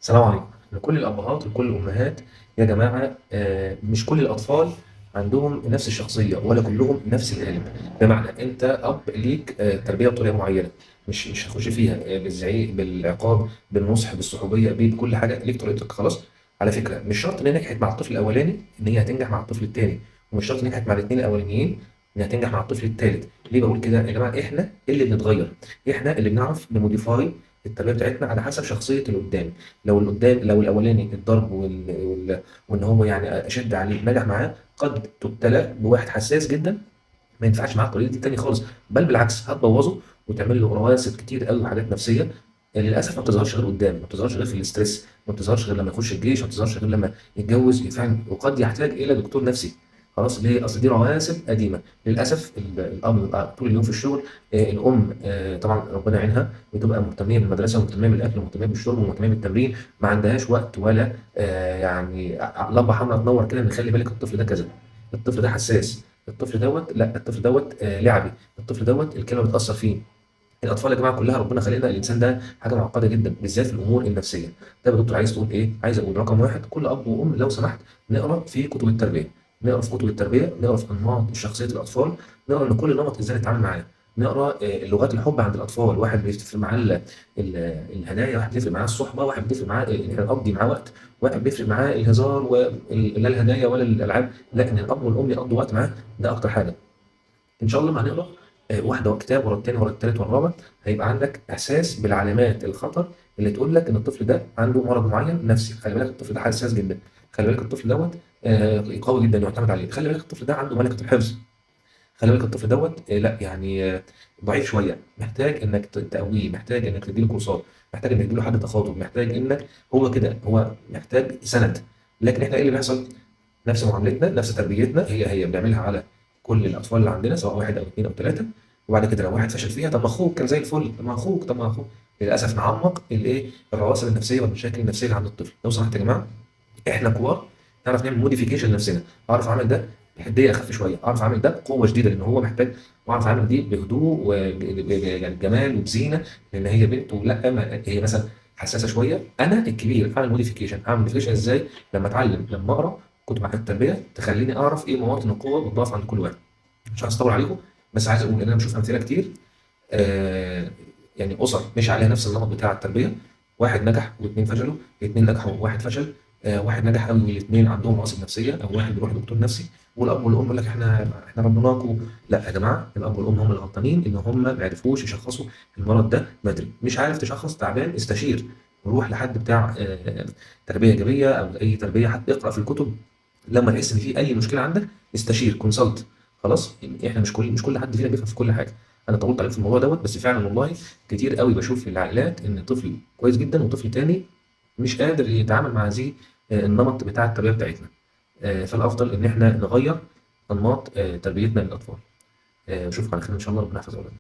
السلام عليكم. لكل الأبهات ولكل الأمهات يا جماعة، مش كل الأطفال عندهم نفس الشخصية ولا كلهم نفس القالب. بمعنى أنت أب ليك تربية بطريقة معينة، مش هخش فيها بالزعيق بالعقاب بالنصح بالصحوبية بكل حاجة ليك طريقتك خلاص. على فكرة مش شرط إن هي نجحت مع الطفل الأولاني إن هي هتنجح مع الطفل التاني، ومش شرط إن نجحت مع الاتنين الأولانيين إنها تنجح مع الطفل التالت. ليه بقول كده يا جماعة؟ إحنا اللي بنتغير، إحنا اللي بنعرف نموديفاي التربية بتاعتنا على حسب شخصية اللي قدام. لو الاولاني الضرب وان هو يعني اشد عليه نجح معاه، قد تبتلى بواحد حساس جدا ما ينفعش معاه الطريقه دي تاني خالص، بل بالعكس هتبوظه وتعمل له رواسب كتير قوي وحاجات نفسيه للاسف ما بتظهرش غير قدام، ما بتظهرش غير في الاسترس، ما بتظهرش غير لما يخش الجيش، ما بتظهرش غير لما يتجوز فعلا، وقد يحتاج الى دكتور نفسي. خلاص ليه؟ اصل دي رواسب قديمه. للاسف الاب بيبقى طول اليوم في الشغل، الام طبعا ربنا يعينها بتبقى مهتميه بالمدرسه ومهتميه بالاكل ومهتميه بالشرب ومهتميه بالتمرين، ما عندهاش وقت ولا يعني لمبه حمراء تنور كده ان خلي بالك الطفل ده كذا، الطفل ده حساس، الطفل دوت لا، الطفل دوت لعبي، الطفل دوت الكلمه بتاثر فيه. الاطفال يا جماعه كلها ربنا خلقنا الانسان ده حاجه معقده جدا بالذات في الامور النفسيه. طب يا دكتور عايز تقول ايه؟ عايز اقول رقم واحد، كل اب وام لو سمحت نقرا في كتب التربيه، نقرا في كتب التربيه، نقرا في انماط شخصيه الاطفال، نقرا ان كل نمط ازاي نتعامل معاه، نقرا لغات الحب عند الاطفال. واحد بيفرق معاه الهدايا، واحد بيفرق معاه الصحبه، واحد بيفرق معاه ان احنا نقضي معاه وقت، واحد بيفرق معاه الهزار ولا الهدايا ولا الالعاب، لكن الاب والام يقضوا وقت معاه ده اكتر حاجه. ان شاء الله ما هنقرا واحده كتاب ورا التاني ورا التالت ورا الرابع، هيبقى عندك احساس بالعلامات الخطر اللي تقول لك ان الطفل ده عنده مرض معين نفسي. خلي بالك الطفل ده حساس جدا، خلي بالك الطفل دوت قوي جدا يعتمد عليه، خلي بالك الطفل ده عنده ملكه الحفظ، خلي بالك الطفل دوت لا يعني ضعيف شويه، محتاج انك تقويه، محتاج انك تديله كورسات، محتاج انك تديله حد تخاطب، محتاج انك هو كده هو محتاج سند. لكن احنا ايه اللي بيحصل؟ نفس معاملتنا نفس تربيتنا هي بنعملها على كل الاطفال اللي عندنا سواء واحد او اثنين او ثلاثه، وبعد كده لو واحد فشل فيها طب ما اخوك كان زي الفل، طب ما اخوك، طب ما اخوك. للاسف نعمق الايه الرواسب النفسيه والمشاكل النفسيه اللي عند الطفل. لو سمحت يا جماعه احنا كبار نعرف نعمل موديفيكيشن لنفسنا، اعرف اعمل ده بحديه اخف شويه، اعرف اعمل ده بقوه شديده لان هو محتاج، واعرف اعمل دي بهدوء يعني جمال وبزينه لان هي بنت، ولا هي مثلا حساسه شويه. انا الكبير اعمل موديفيكيشن، اعمل موديفيكيشن ازاي؟ لما اتعلم، لما اقرا كتب عن التربيه تخليني اعرف ايه مواطن القوه والضعف عند كل واحد. مش عايز اطول عليكم، بس عايز اقول ان انا بشوف امثله كتير، آه يعني اسر مش عليها نفس النمط بتاع التربيه، واحد نجح واثنين فشلوا، اثنين نجحوا وواحد فشل، واحد نجح قوي والاثنين عندهم عواصف نفسيه، او واحد بيروح لدكتور نفسي، والاب والام يقول لك احنا ربيناكم. لا يا جماعه، الاب والام هم اللي غلطانين ان هم ما عرفوش يشخصوا المرض ده بدري. مش عارف تشخص تعبان استشير، روح لحد بتاع تربيه ايجابيه او اي تربيه، حتى اقرا في الكتب. لما تحس ان في اي مشكله عندك استشير كونسلت. خلاص احنا مش كل حد فينا بيفهم في كل حاجه. انا طولت عليك في الموضوع دوت، بس فعلا والله كتير قوي بشوف في العائلات ان طفل كويس جدا وطفل تاني مش قادر يتعامل مع هذه النمط بتاع التربيه بتاعتنا. فالافضل ان احنا نغير انماط تربيتنا للاطفال. اشوفك على خير ان شاء الله، ربنا يحفظ اولادنا.